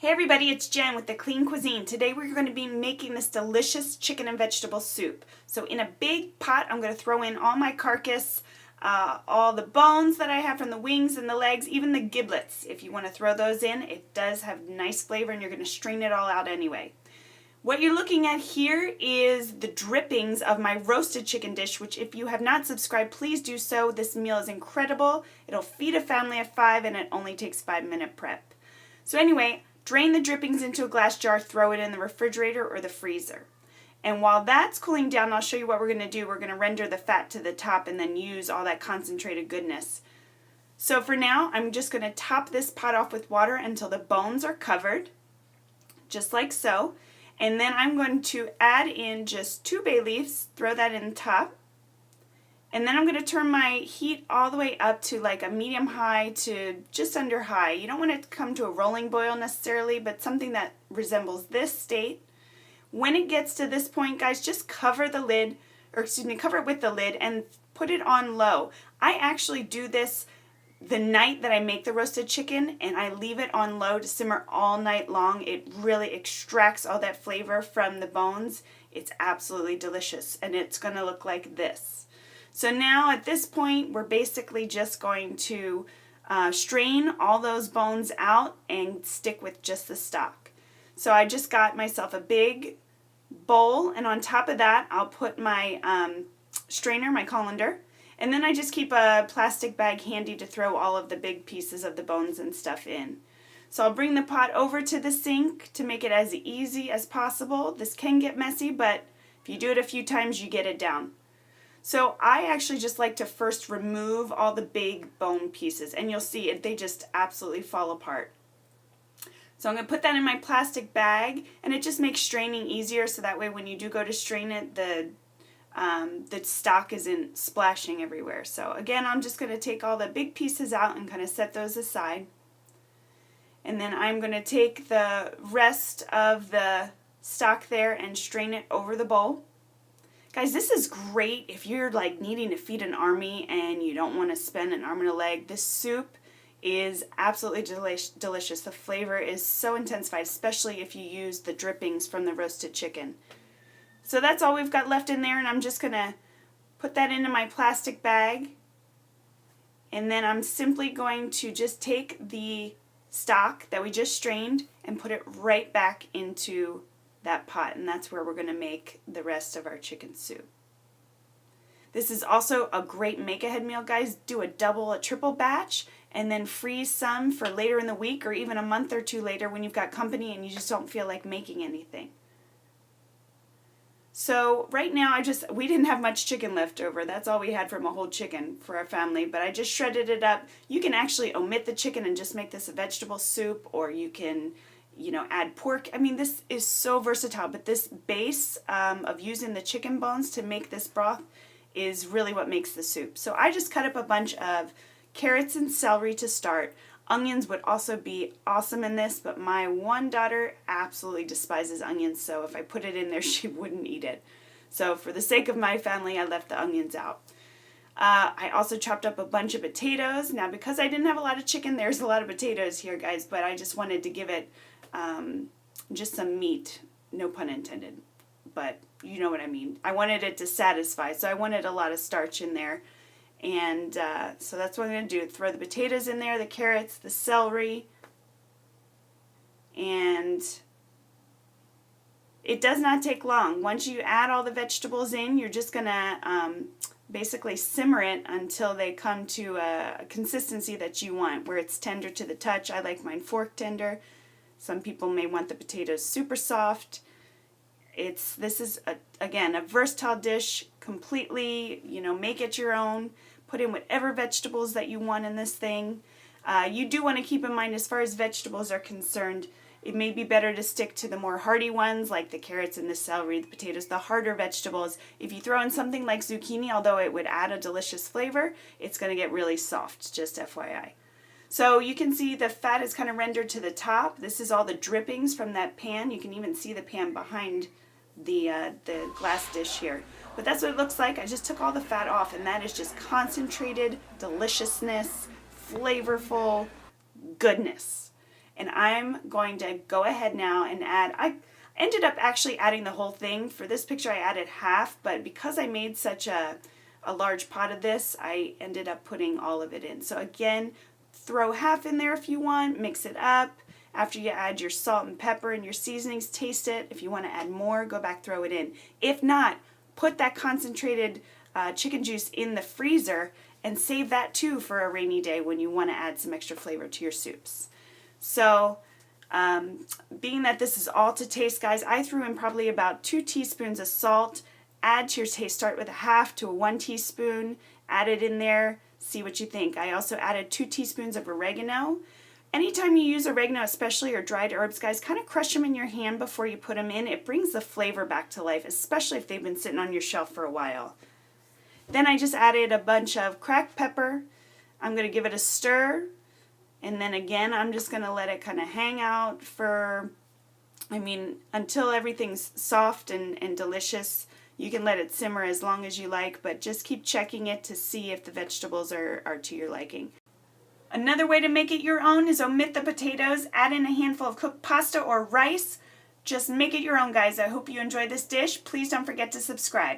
Hey everybody, it's Jen with The Clean Cuisine. Today we're going to be making this delicious chicken and vegetable soup. So in a big pot, I'm going to throw in all my carcass, all the bones that I have from the wings and the legs, even the giblets. If you want to throw those in, it does have nice flavor and you're going to strain it all out anyway. What you're looking at here is the drippings of my roasted chicken dish, which if you have not subscribed, please do so. This meal is incredible. It'll feed a family of 5 and it only takes 5-minute prep. So anyway, drain the drippings into a glass jar, throw it in the refrigerator or the freezer. And while that's cooling down, I'll show you what we're going to do. We're going to render the fat to the top and then use all that concentrated goodness. So for now, I'm just going to top this pot off with water until the bones are covered, just like so. And then I'm going to add in just 2 bay leaves, throw that in the top. And then I'm going to turn my heat all the way up to like a medium high to just under high. You don't want it to come to a rolling boil necessarily, but something that resembles this state. When it gets to this point, guys, just cover the lid, cover it with the lid and put it on low. I actually do this the night that I make the roasted chicken, and I leave it on low to simmer all night long. It really extracts all that flavor from the bones. It's absolutely delicious, and it's going to look like this. So now at this point, we're basically just going to strain all those bones out and stick with just the stock. So I just got myself a big bowl, and on top of that, I'll put my strainer, my colander, and then I just keep a plastic bag handy to throw all of the big pieces of the bones and stuff in. So I'll bring the pot over to the sink to make it as easy as possible. This can get messy, but if you do it a few times, you get it down. So I actually just like to first remove all the big bone pieces, and you'll see it, they just absolutely fall apart. So I'm going to put that in my plastic bag, and it just makes straining easier, so that way when you do go to strain it, the stock isn't splashing everywhere. So again, I'm just going to take all the big pieces out and kind of set those aside. And then I'm going to take the rest of the stock there and strain it over the bowl. Guys, this is great if you're like needing to feed an army and you don't want to spend an arm and a leg. This soup is absolutely delicious. The flavor is so intensified, especially if you use the drippings from the roasted chicken. So that's all we've got left in there, and I'm just going to put that into my plastic bag. And then I'm simply going to just take the stock that we just strained and put it right back into that pot, and that's where we're going to make the rest of our chicken soup. This is also a great make-ahead meal, guys. Do a double, a triple batch, and then freeze some for later in the week or even a month or two later when you've got company and you just don't feel like making anything. So right now we didn't have much chicken left over. That's all we had from a whole chicken for our family, but I just shredded it up. You can actually omit the chicken and just make this a vegetable soup, or you can add pork. I mean, this is so versatile, but this base of using the chicken bones to make this broth is really what makes the soup. So I just cut up a bunch of carrots and celery to start. Onions would also be awesome in this, but my one daughter absolutely despises onions, so if I put it in there, she wouldn't eat it. So for the sake of my family, I left the onions out. I also chopped up a bunch of potatoes. Now, because I didn't have a lot of chicken, there's a lot of potatoes here, guys, but I just wanted to give it just some meat, no pun intended, but you know what I mean. I wanted it to satisfy, so I wanted a lot of starch in there, and so that's what I'm going to do. Throw the potatoes in there, the carrots, the celery, and it does not take long. Once you add all the vegetables in, you're just going to basically simmer it until they come to a consistency that you want, where it's tender to the touch. I like mine fork tender. Some people may want the potatoes super soft. This is, again, a versatile dish, completely, make it your own. Put in whatever vegetables that you want in this thing. You do want to keep in mind, as far as vegetables are concerned, it may be better to stick to the more hearty ones, like the carrots and the celery, the potatoes, the harder vegetables. If you throw in something like zucchini, although it would add a delicious flavor, it's going to get really soft, just FYI. So you can see the fat is kind of rendered to the top. This is all the drippings from that pan. You can even see the pan behind the glass dish here. But that's what it looks like. I just took all the fat off, and that is just concentrated deliciousness, flavorful goodness. And I'm going to go ahead now and add, I ended up actually adding the whole thing. For this picture I added half, but because I made such a large pot of this, I ended up putting all of it in. So again, throw half in there if you want, mix it up. After you add your salt and pepper and your seasonings, taste it. If you want to add more, go back, throw it in. If not, put that concentrated chicken juice in the freezer and save that too for a rainy day when you want to add some extra flavor to your soups. So being that this is all to taste, guys, I threw in probably about 2 teaspoons of salt. Add to your taste. Start with a half to a 1 teaspoon. Add it in there. See what you think. I also added 2 teaspoons of oregano. Anytime you use oregano, especially, or dried herbs, guys, kind of crush them in your hand before you put them in. It brings the flavor back to life, especially if they've been sitting on your shelf for a while. Then I just added a bunch of cracked pepper. I'm going to give it a stir. And then again, I'm just going to let it kind of hang out for, until everything's soft and delicious. You can let it simmer as long as you like, but just keep checking it to see if the vegetables are to your liking. Another way to make it your own is omit the potatoes, add in a handful of cooked pasta or rice. Just make it your own, guys. I hope you enjoyed this dish. Please don't forget to subscribe.